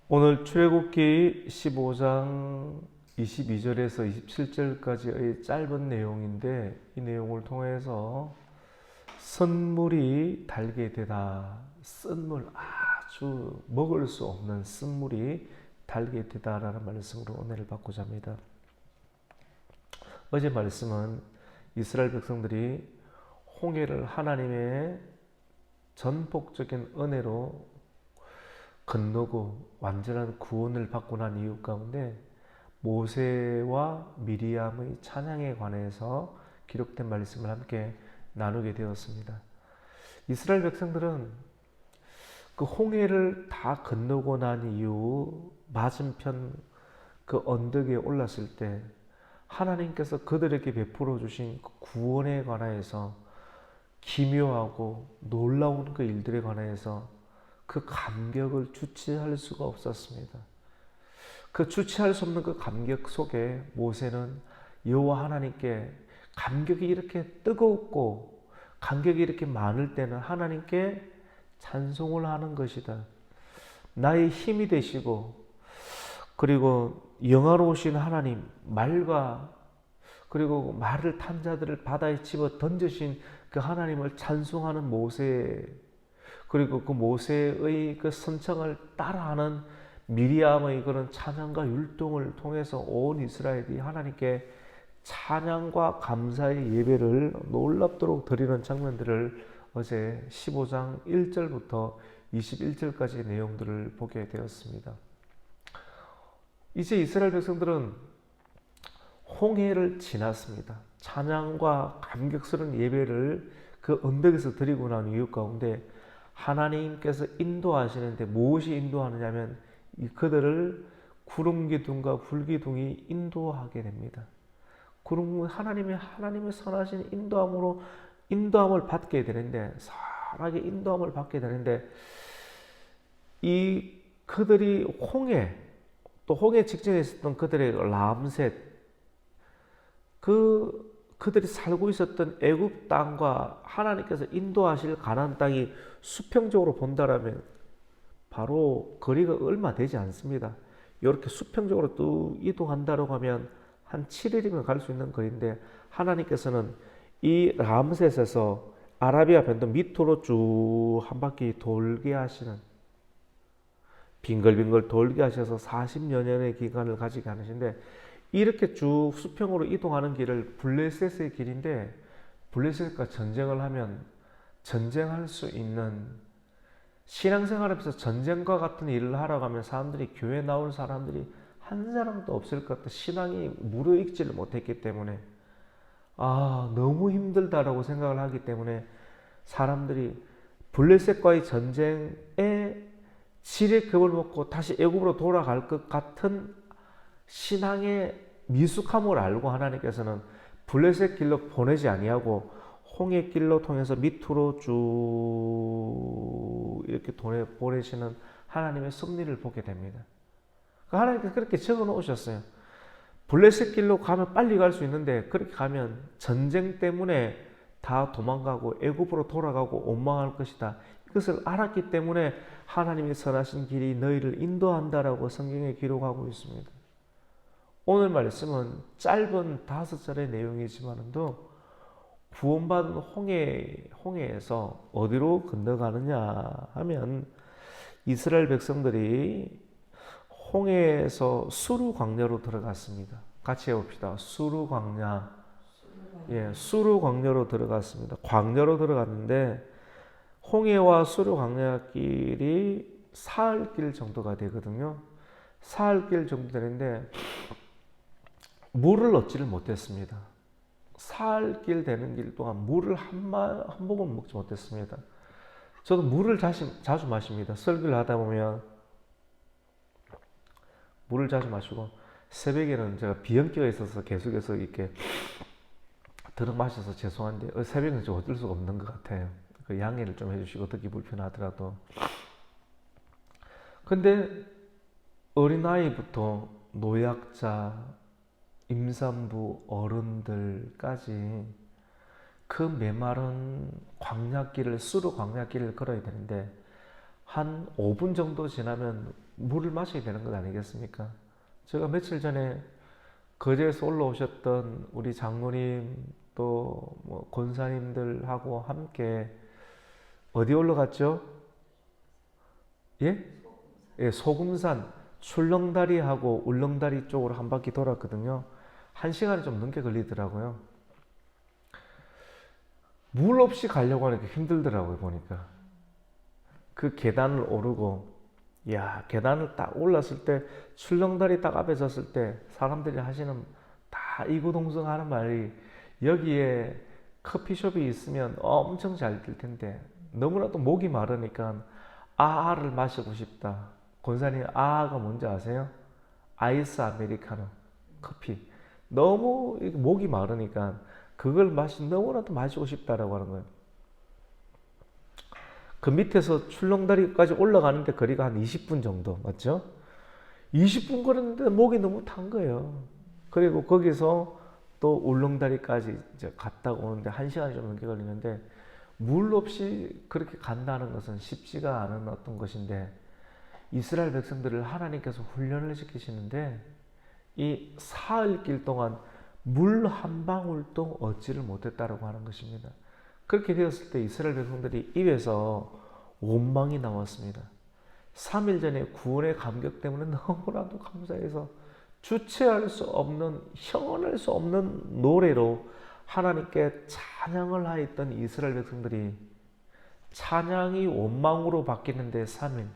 오늘 출애굽기 15장 22절에서 27절까지의 짧은 내용인데, 이 내용을 통해서 쓴물이 달게 되다, 쓴물, 아주 먹을 수 없는 쓴물이 달게 되다라는 말씀으로 은혜를 받고자 합니다. 어제 말씀은 이스라엘 백성들이 홍해를 하나님의 전폭적인 은혜로 건너고 완전한 구원을 받고 난 이유 가운데 모세와 미리암의 찬양에 관해서 기록된 말씀을 함께 나누게 되었습니다. 이스라엘 백성들은 그 홍해를 다 건너고 난 이후 맞은편 그 언덕에 올랐을 때 하나님께서 그들에게 베풀어 주신 그 구원에 관하여서 기묘하고 놀라운 그 일들에 관하여서 그 감격을 주체할 수가 없었습니다. 그 주체할 수 없는 그 감격 속에 모세는 여호와 하나님께, 감격이 이렇게 뜨겁고 감격이 이렇게 많을 때는 하나님께 찬송을 하는 것이다. 나의 힘이 되시고, 그리고 영화로우신 하나님, 말과 그리고 말을 탄 자들을 바다에 집어 던지신 그 하나님을 찬송하는 모세, 그리고 그 모세의 그 선창을 따라하는 미리암의 그런 찬양과 율동을 통해서 온 이스라엘이 하나님께 찬양과 감사의 예배를 놀랍도록 드리는 장면들을 어제 15장 1절부터 21절까지의 내용들을 보게 되었습니다. 이제 이스라엘 백성들은 홍해를 지났습니다. 찬양과 감격스러운 예배를 그 언덕에서 드리고 난 이유 가운데 하나님께서 인도하시는데 무엇이 인도하느냐면 그들을 구름기둥과 불기둥이 인도하게 됩니다. 하나님의 선하신 인도함을 받게 되는데, 선하게 인도함을 받게 되는데, 이 그들이 또 홍해 직전에 있었던 그들의 람셋, 그들이 살고 있었던 애굽 땅과 하나님께서 인도하실 가나안 땅이 수평적으로 본다라면 바로 거리가 얼마 되지 않습니다. 이렇게 수평적으로 또 이동한다고 하면 한 7일이면 갈 수 있는 거리인데, 하나님께서는 이 람셋에서 아라비아 변도 밑으로 쭉 한 바퀴 돌게 하시는, 빙글빙글 돌게 하셔서 40여 년의 기간을 가지게 하시는데, 이렇게 쭉 수평으로 이동하는 길을 블레셋의 길인데, 블레셋과 전쟁을 하면 전쟁할 수 있는, 신앙생활에서 전쟁과 같은 일을 하러 가면 사람들이, 교회 나올 사람들이 한 사람도 없을 것 같아. 신앙이 무르익지를 못했기 때문에, 너무 힘들다라고 생각을 하기 때문에 사람들이 블레셋과의 전쟁에 지레 겁을 먹고 다시 애굽으로 돌아갈 것 같은 신앙의 미숙함을 알고 하나님께서는 블레셋 길로 보내지 아니하고 홍해 길로 통해서 밑으로 쭉 이렇게 보내시는 하나님의 섭리를 보게 됩니다. 하나님께서 그렇게 적어 놓으셨어요. 블레셋 길로 가면 빨리 갈 수 있는데, 그렇게 가면 전쟁 때문에 다 도망가고 애굽으로 돌아가고 원망할 것이다. 이것을 알았기 때문에 하나님이 선하신 길이 너희를 인도한다라고 성경에 기록하고 있습니다. 오늘 말씀은 짧은 5절의 내용이지만도 구원받은 홍해에서 어디로 건너가느냐 하면, 이스라엘 백성들이 홍해에서 수르 광야로 들어갔습니다. 같이 해봅시다. 수르 광야. 수르 광야로 들어갔습니다. 광야로 들어갔는데 홍해와 수르 광야길이 사흘길 정도가 되거든요. 사흘길 정도 되는데 물을 얻지를 못했습니다. 사흘길 되는 길 동안 물을 한 모금 먹지 못했습니다. 저도 물을 자주 마십니다. 설교를 하다 보면 물을 자주 마시고, 새벽에는 제가 비염기가 있어서 계속해서 이렇게 들어 마셔서 죄송한데 새벽은 좀 어쩔 수가 없는 것 같아요. 그 양해를 좀 해주시고, 듣기 불편하더라도. 근데 어린아이부터 노약자, 임산부, 어른들까지 그 메마른 광야길을, 수르 광야길을 걸어야 되는데 한 5분 정도 지나면 물을 마셔야 되는 것 아니겠습니까? 제가 며칠 전에 거제에서 올라오셨던 우리 장로님 또 뭐 권사님들하고 함께 어디 올라갔죠? 예? 예, 소금산 출렁다리하고 울렁다리 쪽으로 한 바퀴 돌았거든요. 1시간이 좀 넘게 걸리더라고요. 물 없이 가려고 하니까 힘들더라고요, 보니까. 그 계단을 오르고, 야, 계단을 딱 올랐을 때, 출렁다리 딱 앞에 섰을 때, 사람들이 하시는 다 이구동성 하는 말이, 여기에 커피숍이 있으면 엄청 잘 될 텐데, 너무나도 목이 마르니까, 아를 마시고 싶다. 권사님, 아가 뭔지 아세요? 아이스 아메리카노, 커피. 너무 목이 마르니까, 그걸 너무나도 마시고 싶다라고 하는 거예요. 그 밑에서 출렁다리까지 올라가는데 거리가 한 20분 정도, 맞죠? 20분 걸었는데 목이 너무 탄 거예요. 그리고 거기서 또 울렁다리까지 이제 갔다 오는데 1시간이 좀 넘게 걸리는데, 물 없이 그렇게 간다는 것은 쉽지가 않은 어떤 것인데, 이스라엘 백성들을 하나님께서 훈련을 시키시는데, 이 사흘길 동안 물 한 방울도 얻지를 못했다라고 하는 것입니다. 그렇게 되었을 때 이스라엘 백성들이 입에서 원망이 나왔습니다. 3일 전에 구원의 감격 때문에 너무나도 감사해서 주체할 수 없는, 형언할 수 없는 노래로 하나님께 찬양을 하였던 이스라엘 백성들이 찬양이 원망으로 바뀌는데 3일,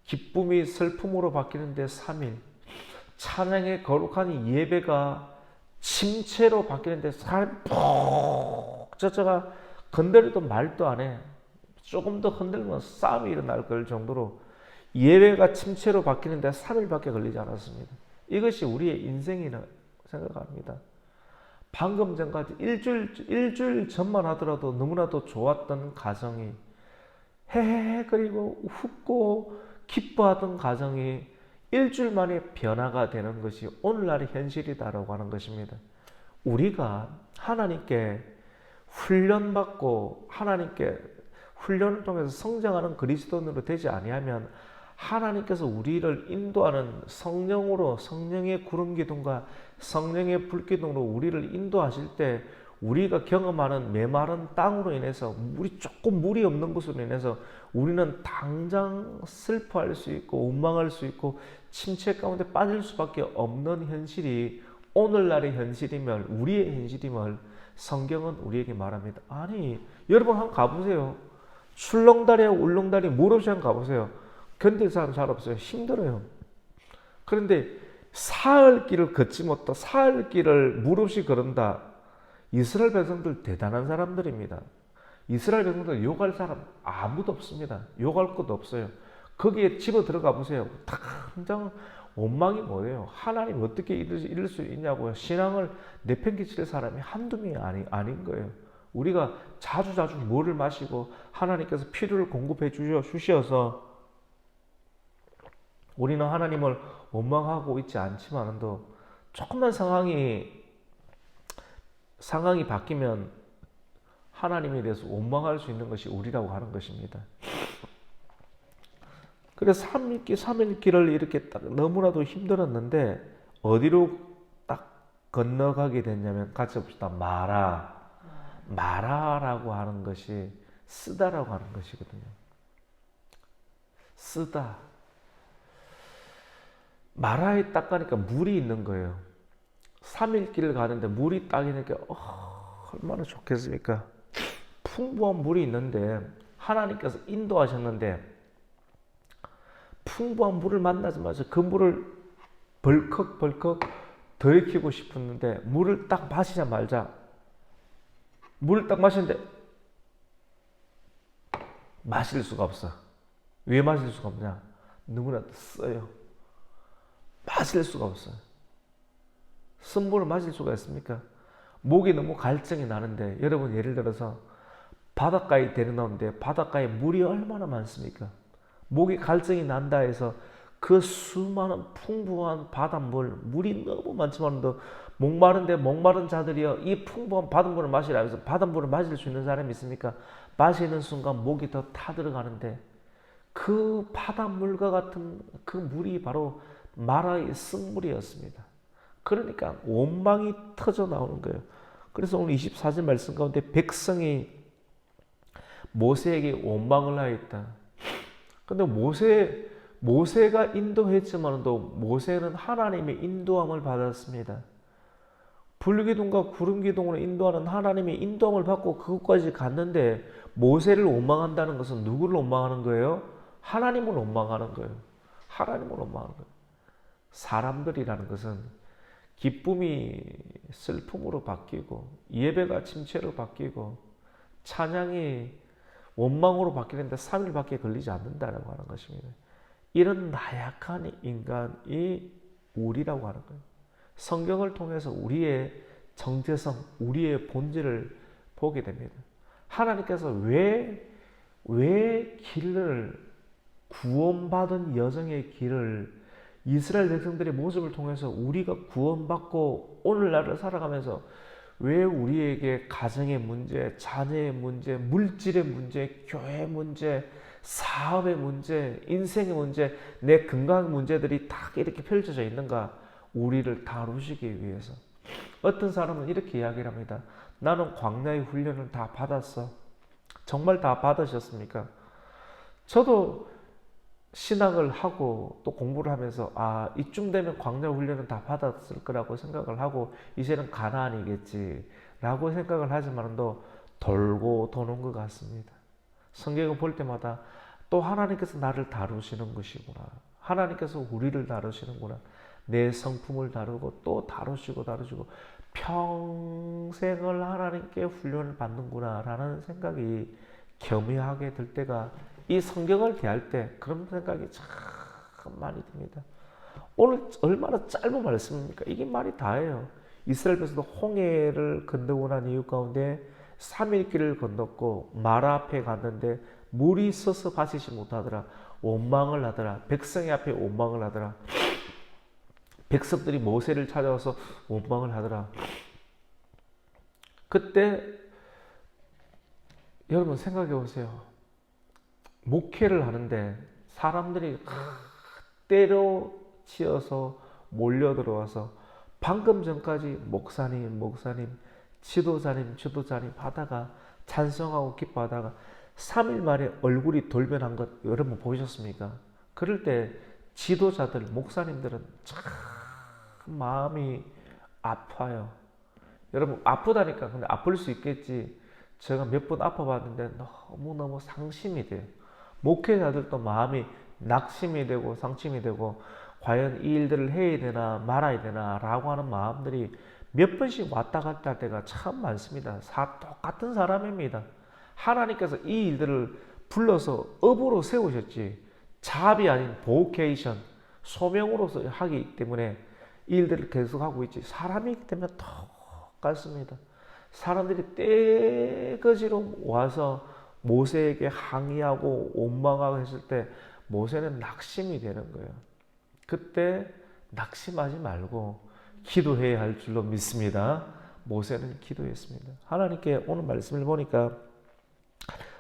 기쁨이 슬픔으로 바뀌는데 3일, 찬양의 거룩한 예배가 침체로 바뀌는데 사람이 푹 젖어가 건드려도 말도 안 해. 조금 더 흔들면 싸움이 일어날 걸 정도로 예배가 침체로 바뀌는데 3일밖에 걸리지 않았습니다. 이것이 우리의 인생이라 생각합니다. 방금 전까지 일주일 전만 하더라도 너무나도 좋았던 가정이 헤헤헤거리고 웃고 기뻐하던 가정이 일주일 만에 변화가 되는 것이 오늘날의 현실이다라고 하는 것입니다. 우리가 하나님께 훈련받고 하나님께 훈련을 통해서 성장하는 그리스도인으로 되지 아니하면 하나님께서 우리를 인도하는 성령으로, 성령의 구름 기둥과 성령의 불 기둥으로 우리를 인도하실 때 우리가 경험하는 메마른 땅으로 인해서 조금 물이 없는 것으로 인해서 우리는 당장 슬퍼할 수 있고 원망할 수 있고 침체 가운데 빠질 수밖에 없는 현실이 오늘날의 현실임을, 우리의 현실임을 성경은 우리에게 말합니다. 아니, 여러분 한번 가보세요. 출렁다리하고 울렁다리 물 없이 한번 가보세요. 견딜 사람 잘 없어요. 힘들어요. 그런데 사흘 길을 걷지 못하고 사흘 길을 물 없이 걸은다. 이스라엘 백성들 대단한 사람들입니다. 이스라엘 백성들 욕할 사람 아무도 없습니다. 욕할 것도 없어요. 거기에 집어 들어가 보세요. 당장 원망이 뭐예요? 하나님 어떻게 이럴 수 있냐고요. 신앙을 내팽개칠 사람이 한두 명이 아닌 거예요. 우리가 자주 물을 마시고 하나님께서 필요를 공급해 주셔서 우리는 하나님을 원망하고 있지 않지만도 조금만 상황이 바뀌면 하나님에 대해서 원망할 수 있는 것이 우리라고 하는 것입니다. 그래서 3일 길을 이렇게 딱 너무나도 힘들었는데 어디로 딱 건너가게 됐냐면 같이 봅시다. 마라라고 하는 것이 쓰다라고 하는 것이거든요. 쓰다. 마라에 딱 가니까 물이 있는 거예요. 3일 길을 가는데 물이 딱 있는 게 얼마나 좋겠습니까? 풍부한 물이 있는데 하나님께서 인도하셨는데 풍부한 물을 만나자마자 그 물을 벌컥벌컥 들이키고 싶었는데 물을 딱 마시자마자 물을 딱 마시는데 마실 수가 없어. 왜 마실 수가 없냐? 너무나도 써요. 마실 수가 없어요. 쓴 물을 마실 수가 있습니까? 목이 너무 갈증이 나는데 여러분 예를 들어서 바닷가에 데려놓는데 바닷가에 물이 얼마나 많습니까? 목이 갈증이 난다 해서 그 수많은 풍부한 바닷물, 물이 너무 많지만도 목마른 자들이여 이 풍부한 바닷물을 마시라 해서 바닷물을 마실 수 있는 사람이 있습니까? 마시는 순간 목이 더 타들어가는데 그 바닷물과 같은 그 물이 바로 마라의 쓴물이었습니다. 그러니까 원망이 터져 나오는 거예요. 그래서 오늘 24절 말씀 가운데 백성이 모세에게 원망을 하였다. 근데 모세가 인도했지만도 모세는 하나님의 인도함을 받았습니다. 불기둥과 구름기둥으로 인도하는 하나님의 인도함을 받고 그것까지 갔는데 모세를 원망한다는 것은 누구를 원망하는 거예요? 하나님을 원망하는 거예요. 하나님을 원망하는 거예요. 사람들이라는 것은 기쁨이 슬픔으로 바뀌고 예배가 침체로 바뀌고 찬양이 원망으로 바뀌는데 3일밖에 걸리지 않는다라고 하는 것입니다. 이런 나약한 인간이 우리라고 하는 거예요. 성경을 통해서 우리의 정체성, 우리의 본질을 보게 됩니다. 하나님께서 왜 길을 구원받은 여정의 길을 이스라엘 백성들의 모습을 통해서 우리가 구원받고 오늘날을 살아가면서 왜 우리에게 가정의 문제, 자녀의 문제, 물질의 문제, 교회 문제, 사업의 문제, 인생의 문제, 내 건강 문제들이 다 이렇게 펼쳐져 있는가? 우리를 다루시기 위해서. 어떤 사람은 이렇게 이야기를 합니다. 나는 광야의 훈련을 다 받았어. 정말 다 받으셨습니까? 저도 신학을 하고 또 공부를 하면서 이쯤 되면 광야 훈련은 다 받았을 거라고 생각을 하고 이제는 가나안이겠지 라고 생각을 하지만도 돌고 도는 것 같습니다. 성경을 볼 때마다 또 하나님께서 나를 다루시는 것이구나. 하나님께서 우리를 다루시는구나. 내 성품을 다루고 또 다루시고 평생을 하나님께 훈련을 받는구나 라는 생각이 겸허하게 들 때가 이 성경을 대할 때 그런 생각이 참 많이 듭니다. 오늘 얼마나 짧은 말씀입니까? 이게 말이 다예요. 이스라엘 백성도 홍해를 건너고 난 이유 가운데 3일 길을 건넜고 마라 앞에 갔는데 물이 서서 마시지 못하더라. 원망을 하더라. 백성의 앞에 원망을 하더라. 백성들이 모세를 찾아와서 원망을 하더라. 그때 여러분 생각해 보세요. 목회를 하는데 사람들이 때려치어서 몰려들어와서 방금 전까지 목사님 지도자님 하다가 찬송하고 기뻐하다가 3일 만에 얼굴이 돌변한 것 여러분 보셨습니까? 그럴 때 지도자들, 목사님들은 참 마음이 아파요. 여러분 아프다니까. 근데 아플 수 있겠지. 제가 몇 번 아파봤는데 너무너무 상심이 돼요. 목회자들도 마음이 낙심이 되고 상심이 되고 과연 이 일들을 해야 되나 말아야 되나 라고 하는 마음들이 몇 번씩 왔다 갔다 할 때가 참 많습니다. 똑같은 사람입니다. 하나님께서 이 일들을 불러서 업으로 세우셨지 잡이 아닌 보케이션 소명으로서 하기 때문에 이 일들을 계속하고 있지 사람이기 때문에 똑같습니다. 사람들이 떼거지로 와서 모세에게 항의하고 원망하고 했을 때 모세는 낙심이 되는 거예요. 그때 낙심하지 말고 기도해야 할 줄로 믿습니다. 모세는 기도했습니다. 하나님께 오늘 말씀을 보니까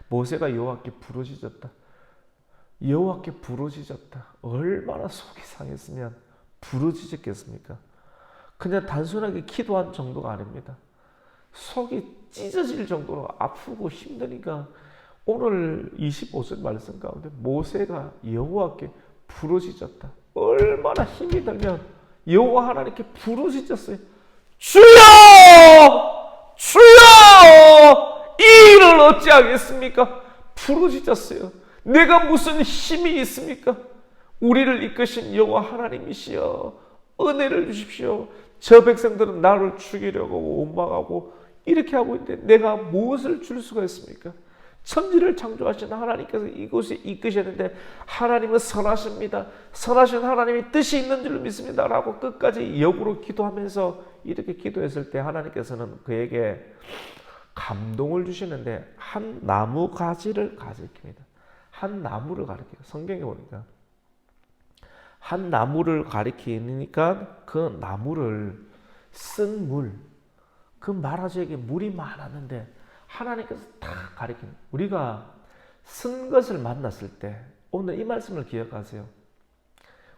모세가 여호와께 부르짖었다. 여호와께 부르짖었다. 얼마나 속이 상했으면 부르짖었겠습니까? 그냥 단순하게 기도한 정도가 아닙니다. 속이 찢어질 정도로 아프고 힘드니까 오늘 25절 말씀 가운데 모세가 여호와께 부르짖었다. 얼마나 힘이 들면 여호와 하나님께 부르짖었어요. 주여! 주여! 이 일을 어찌하겠습니까? 부르짖었어요. 내가 무슨 힘이 있습니까? 우리를 이끄신 여호와 하나님이시여 은혜를 주십시오. 저 백성들은 나를 죽이려고 원망하고 이렇게 하고 있는데 내가 무엇을 줄 수가 있습니까? 천지를 창조하신 하나님께서 이곳에 이끄셨는데 하나님은 선하십니다. 선하신 하나님이 뜻이 있는 줄 믿습니다. 라고 끝까지 역으로 기도하면서 이렇게 기도했을 때 하나님께서는 그에게 감동을 주시는데 한 나무 가지를 가리킵니다. 한 나무를 가리켜요. 성경에 보니까 한 나무를 가리키니까 그 나무를 쓴 물, 그 마라 지역에 물이 많았는데 하나님께서 다 가리킵니다. 우리가 쓴 것을 만났을 때 오늘 이 말씀을 기억하세요.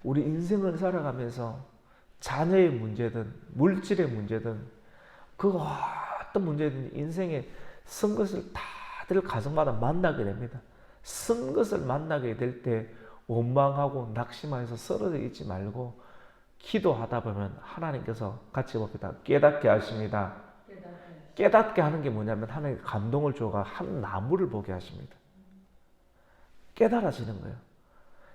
우리 인생을 살아가면서 자녀의 문제든 물질의 문제든 그 어떤 문제든 인생에 쓴 것을 다들 가정마다 만나게 됩니다. 쓴 것을 만나게 될 때 원망하고 낙심하여서 쓰러져 있지 말고 기도하다 보면 하나님께서 같이 봅시다. 깨닫게 하십니다. 깨닫게 하는 게 뭐냐면 하나님 감동을 주어가 한 나무를 보게 하십니다. 깨달아지는 거예요.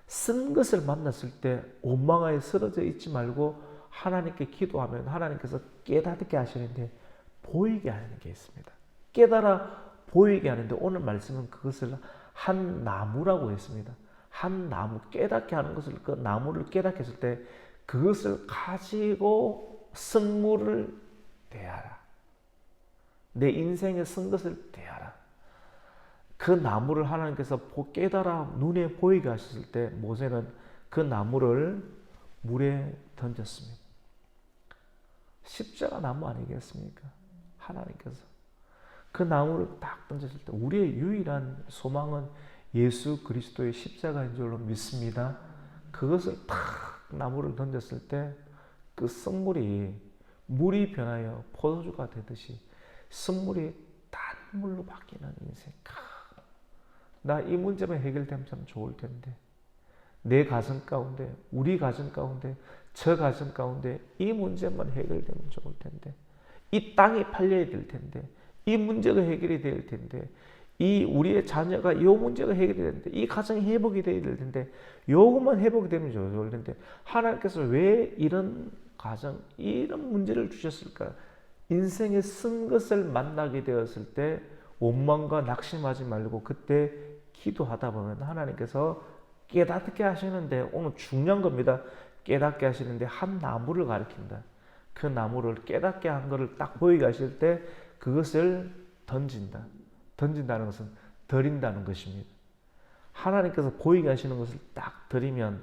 쓴 것을 만났을 때 원망하여 쓰러져 있지 말고 하나님께 기도하면 하나님께서 깨닫게 하시는데 보이게 하는 게 있습니다. 깨달아 보이게 하는데 오늘 말씀은 그것을 한 나무라고 했습니다. 한 나무, 깨닫게 하는 것을, 그 나무를 깨닫게 했을 때 그것을 가지고 쓴물을 대하라. 내 인생에 쓴 것을 대하라. 그 나무를 하나님께서 깨달아 눈에 보이게 하셨을 때 모세는 그 나무를 물에 던졌습니다. 십자가 나무 아니겠습니까? 하나님께서 그 나무를 딱 던졌을 때 우리의 유일한 소망은 예수 그리스도의 십자가인 줄로 믿습니다. 그것을 탁 나무를 던졌을 때 그 쓴물이 물이 변하여 포도주가 되듯이 쓴물이 단물로 바뀌는 인생. 나 이 문제만 해결되면 참 좋을 텐데, 내 가정 가운데, 우리 가정 가운데, 저 가정 가운데 이 문제만 해결되면 좋을 텐데, 이 땅이 팔려야 될 텐데, 이 문제가 해결이 될 텐데, 이 우리의 자녀가 이 문제가 해결이 되는데, 이 가정이 회복이 되어야 될 텐데, 요것만 회복이 되면 좋을 텐데, 하나님께서 왜 이런 가정, 이런 문제를 주셨을까? 인생에 쓴 것을 만나게 되었을 때 원망과 낙심하지 말고 그때 기도하다 보면 하나님께서 깨닫게 하시는데, 오늘 중요한 겁니다. 깨닫게 하시는데 한 나무를 가리킨다. 그 나무를 깨닫게 한 것을 딱 보이게 하실 때 그것을 던진다. 던진다는 것은 드린다는 것입니다. 하나님께서 보이게 하시는 것을 딱 드리면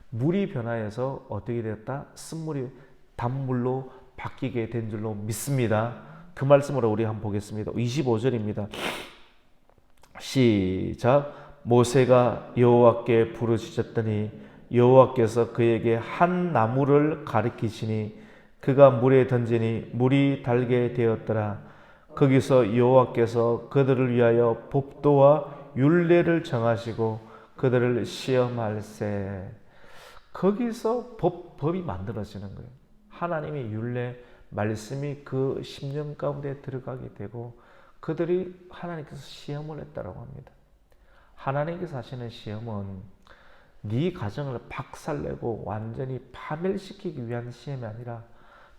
물이 변화해서 어떻게 되었다? 쓴물이 단물로 바뀌게 된 줄로 믿습니다. 그 말씀으로 우리 한번 보겠습니다. 25절입니다. 시작. 모세가 여호와께 부르짖었더니 여호와께서 그에게 한 나무를 가리키시니 그가 물에 던지니 물이 달게 되었더라. 거기서 여호와께서 그들을 위하여 법도와 율례를 정하시고 그들을 시험할세. 거기서 법이 만들어지는 거예요. 하나님의 율례, 말씀이 그 심령 가운데 들어가게 되고 그들이 하나님께서 시험을 했다고 합니다. 하나님께서 하시는 시험은 네 가정을 박살내고 완전히 파멸시키기 위한 시험이 아니라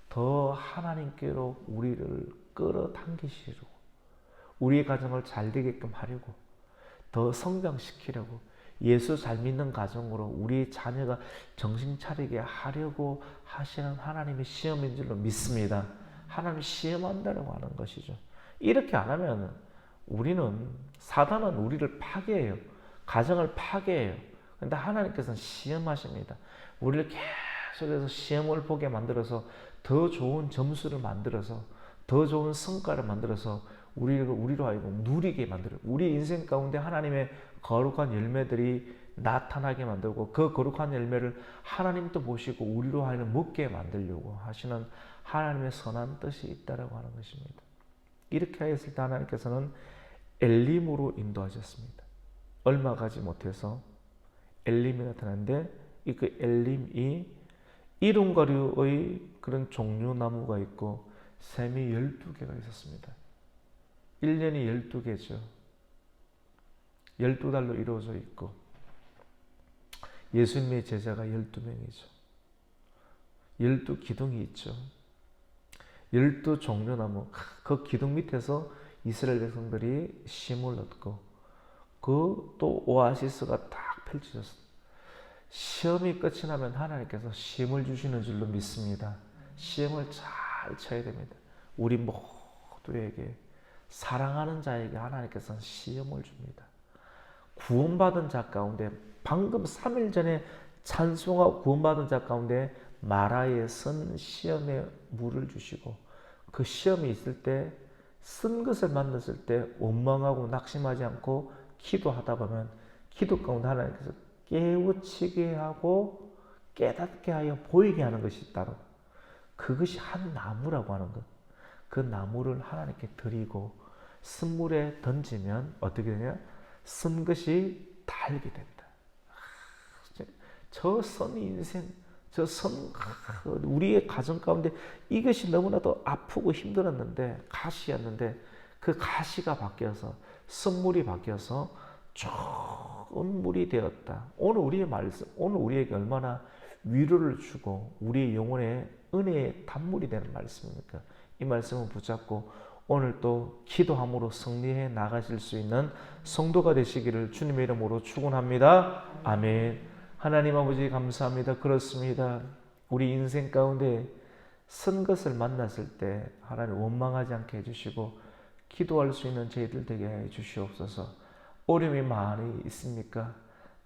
더 하나님께로 우리를 끌어당기시려고, 우리의 가정을 잘 되게끔 하려고, 더 성장시키려고, 예수 잘 믿는 가정으로 우리 자녀가 정신 차리게 하려고 하시는 하나님의 시험인 줄로 믿습니다. 하나님이 시험한다고 하는 것이죠. 이렇게 안 하면 사단은 우리를 파괴해요. 가정을 파괴해요. 그런데 하나님께서는 시험하십니다. 우리를 계속해서 시험을 보게 만들어서 더 좋은 점수를 만들어서 더 좋은 성과를 만들어서 우리로 하여금 누리게 만들어요. 우리 인생 가운데 하나님의 거룩한 열매들이 나타나게 만들고 그 거룩한 열매를 하나님도 보시고 우리로 하여금 먹게 만들려고 하시는 하나님의 선한 뜻이 있다고 하는 것입니다. 이렇게 하였을 때 하나님께서는 엘림으로 인도하셨습니다. 얼마 가지 못해서 엘림이 나타났는데 그 엘림이 이름가류의 그런 종류나무가 있고 샘이 12개가 있었습니다. 1년이 12개죠. 12달로 이루어져 있고 예수님의 제자가 12명이죠. 12기둥이 있죠. 12종류나무, 그 기둥 밑에서 이스라엘 백성들이 쉼을 얻고 그 또 오아시스가 딱 펼쳐졌습니다. 시험이 끝이 나면 하나님께서 시험을 주시는 줄로 믿습니다. 시험을 잘 쳐야 됩니다. 우리 모두에게, 사랑하는 자에게 하나님께서는 시험을 줍니다. 구원받은 자 가운데, 방금 3일 전에 찬송하고 구원받은 자 가운데 마라에 쓴 시험에 물을 주시고 그 시험이 있을 때 쓴 것을 만났을 때 원망하고 낙심하지 않고 기도하다 보면 기도 가운데 하나님께서 깨우치게 하고 깨닫게 하여 보이게 하는 것이 따로 그것이 한 나무라고 하는 것. 그 나무를 하나님께 드리고 쓴물에 던지면 어떻게 되냐? 쓴 것이 달게 된다. 저 선 인생, 저 선, 우리의 가정 가운데 이것이 너무나도 아프고 힘들었는데, 가시였는데, 그 가시가 바뀌어서, 선물이 바뀌어서 좋은 물이 되었다. 오늘 우리의 말씀, 오늘 우리에게 얼마나 위로를 주고, 우리의 영혼에 은혜의 단물이 되는 말씀입니까? 이 말씀을 붙잡고, 오늘 또 기도함으로 승리해 나가실 수 있는 성도가 되시기를 주님의 이름으로 축원합니다. 아멘. 하나님 아버지 감사합니다. 그렇습니다. 우리 인생 가운데 선 것을 만났을 때 하나님 원망하지 않게 해주시고 기도할 수 있는 저희들 되게 해주시옵소서. 어려움이 많이 있습니까?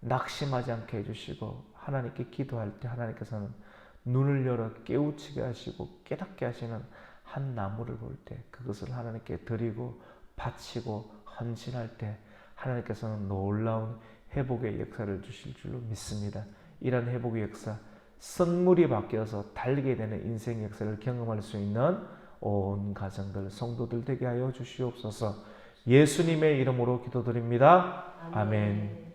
낙심하지 않게 해주시고 하나님께 기도할 때 하나님께서는 눈을 열어 깨우치게 하시고 깨닫게 하시는 한 나무를 볼 때 그것을 하나님께 드리고 바치고 헌신할 때 하나님께서는 놀라운 회복의 역사를 주실 줄로 믿습니다. 이런 회복의 역사, 선물이 바뀌어서 달게 되는 인생 역사를 경험할 수 있는 온 가정들, 성도들 되게 하여 주시옵소서. 예수님의 이름으로 기도드립니다. 아멘.